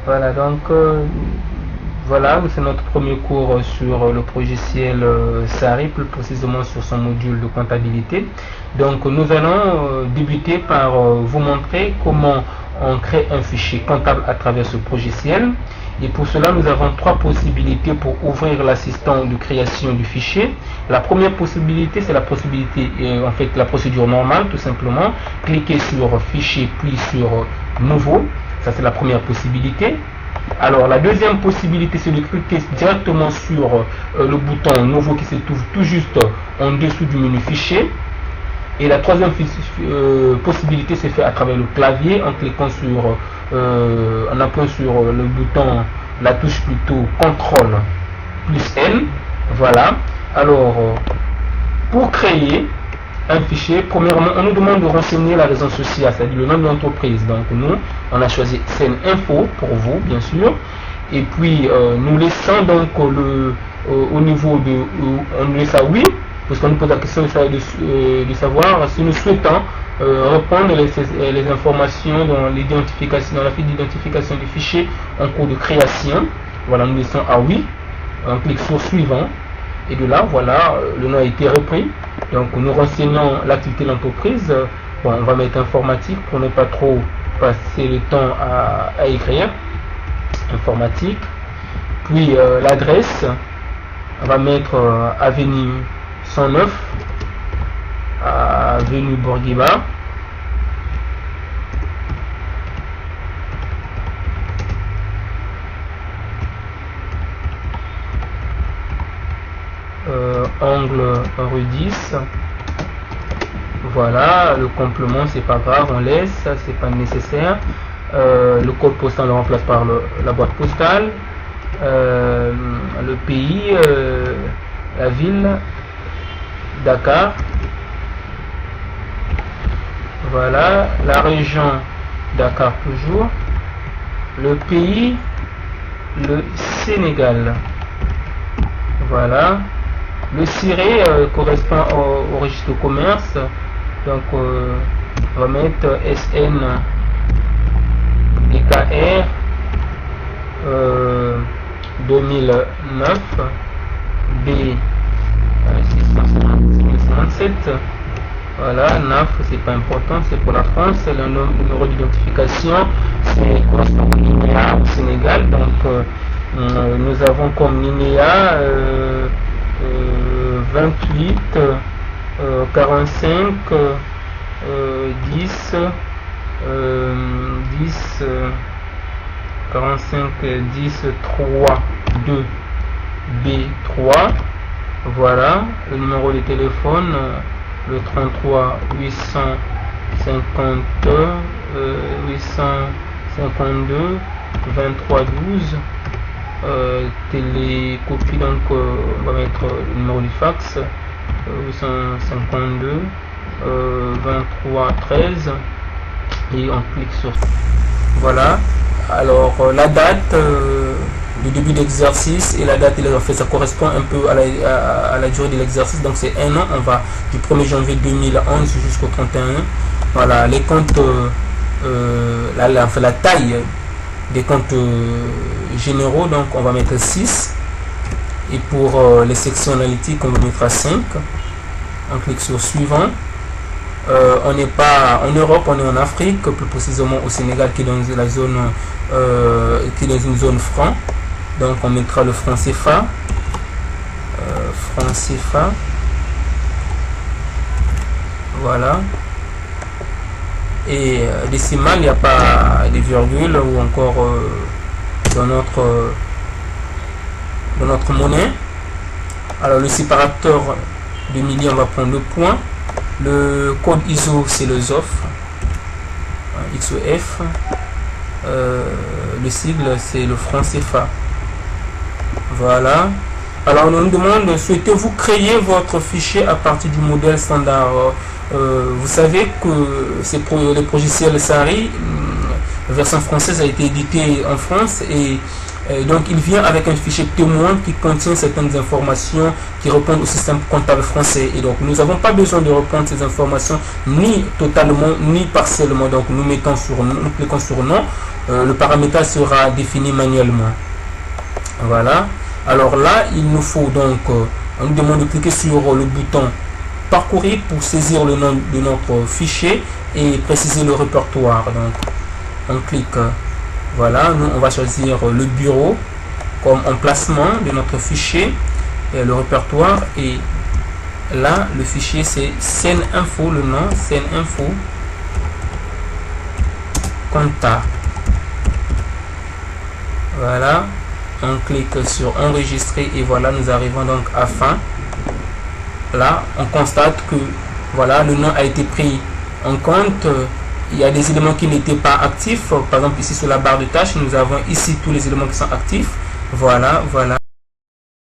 Voilà, donc voilà, c'est notre premier cours sur le logiciel SARI, plus précisément sur son module de comptabilité. Donc nous allons débuter par vous montrer comment on crée un fichier comptable à travers ce logiciel. Et pour cela, nous avons trois possibilités pour ouvrir l'assistant de création du fichier. La première possibilité, c'est la possibilité, en fait, la procédure normale, tout simplement. Cliquez sur Fichier, puis sur Nouveau. Ça, c'est la première possibilité. Alors, la deuxième possibilité, c'est de cliquer directement sur le bouton Nouveau qui se trouve tout juste en dessous du menu Fichier. Et la troisième possibilité, c'est fait à travers le clavier en cliquant sur, en appuyant sur le bouton, la touche plutôt CTRL plus N. Voilà. Alors, pour créer un fichier, premièrement, on nous demande de renseigner la raison sociale, c'est-à-dire le nom de l'entreprise. Donc, nous, on a choisi Scène Info pour vous, bien sûr. Et puis, nous laissons donc au niveau de, on laisse à oui. Parce qu'on nous pose la question de savoir si nous souhaitons répondre les informations dans l'identification, dans la fiche d'identification du fichier en cours de création. Voilà, nous laissons à oui. On clique sur suivant. Et de là, voilà, le nom a été repris. Donc nous renseignons l'activité de l'entreprise. Bon, on va mettre informatique pour ne pas trop passer le temps à écrire. Informatique. Puis l'adresse, on va mettre avenue 109 avenue Bourguiba, angle rue 10. Voilà, le complément c'est pas grave, on laisse, ça c'est pas nécessaire. Le code postal on le remplace par la boîte postale, le pays, la ville Dakar. Voilà, la région Dakar toujours, le pays, le Sénégal. Voilà, le ciré correspond au registre de commerce. Donc on va mettre SN DKR 2009 B 657. Voilà, NAF c'est pas important, c'est pour la France. Le numéro d'identification c'est correspond au NINEA au Sénégal. Donc nous avons comme NINEA 28 45 10 10 45 10 3 2 B3. Voilà, le numéro de téléphone, le 33 850 852 23 12. Télécopie, donc on va mettre le numéro du fax, 852 23 13, et on clique sur. Voilà, alors la date du début d'exercice et la date, en fait, ça correspond un peu à la durée de l'exercice. Donc c'est un an, on va du 1er janvier 2011 jusqu'au 31. Voilà, les comptes, la taille des comptes généraux, donc on va mettre 6. Et pour les sections analytiques, on va mettre 5. On clique sur suivant. On n'est pas en Europe, on est en Afrique, plus précisément au Sénégal, qui est dans la zone qui est dans une zone franc. Donc on mettra le franc CFA. Franc CFA. Voilà. Et décimal, il n'y a pas de virgule ou encore dans notre monnaie. Alors le séparateur de milliers, on va prendre le point. Le code ISO, c'est le ZOF, XOF. Le sigle, c'est le franc CFA. Voilà. Alors on nous demande, souhaitez-vous créer votre fichier à partir du modèle standard? Vous savez que le logiciel SARI, la version française, a été édité en France et Donc il vient avec un fichier témoin qui contient certaines informations qui répondent au système comptable français. Et donc nous n'avons pas besoin de reprendre ces informations ni totalement ni partiellement. Donc nous cliquons sur non. Le paramétrage sera défini manuellement. Voilà. Alors là, il nous faut donc, on nous demande de cliquer sur le bouton parcourir pour saisir le nom de notre fichier et préciser le répertoire. Donc on clique. Voilà, nous on va choisir le bureau comme emplacement de notre fichier et le répertoire, et là le fichier c'est scène info, le nom scène info compta. Voilà, on clique sur enregistrer et voilà, nous arrivons donc à fin. Là on constate que voilà, le nom a été pris en compte. Il y a des éléments qui n'étaient pas actifs. Par exemple, ici sur la barre de tâches, nous avons ici tous les éléments qui sont actifs. Voilà, voilà.